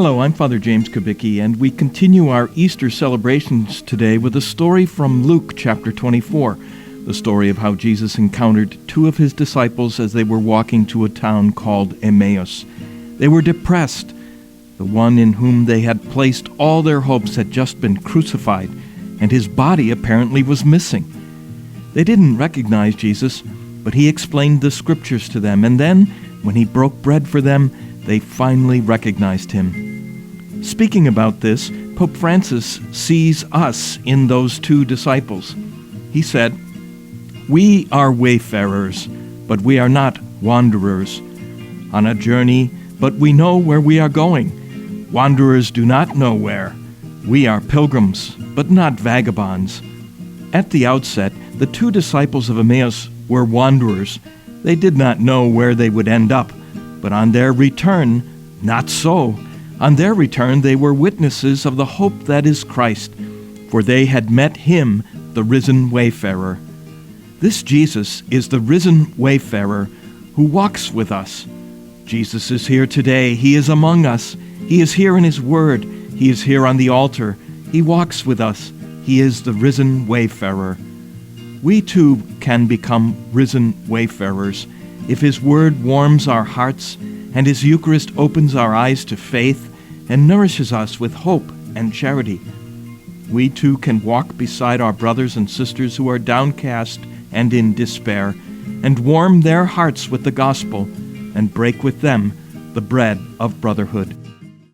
Hello, I'm Father James Kubicki, and we continue our Easter celebrations today with a story from Luke chapter 24, the story of how Jesus encountered two of his disciples as they were walking to a town called Emmaus. They were depressed. The one in whom they had placed all their hopes had just been crucified, and his body apparently was missing. They didn't recognize Jesus, but he explained the scriptures to them, and then, when he broke bread for them, they finally recognized him. Speaking about this, Pope Francis sees us in those two disciples. He said, "We are wayfarers, but we are not wanderers. On a journey, but we know where we are going. Wanderers do not know where. We are pilgrims, but not vagabonds." At the outset, the two disciples of Emmaus were wanderers. They did not know where they would end up. But on their return, not so. On their return, they were witnesses of the hope that is Christ, for they had met him, the risen wayfarer. This Jesus is the risen wayfarer who walks with us. Jesus is here today. He is among us. He is here in his word. He is here on the altar. He walks with us. He is the risen wayfarer. We too can become risen wayfarers if his word warms our hearts and his Eucharist opens our eyes to faith and nourishes us with hope and charity. We too can walk beside our brothers and sisters who are downcast and in despair and warm their hearts with the gospel and break with them the bread of brotherhood.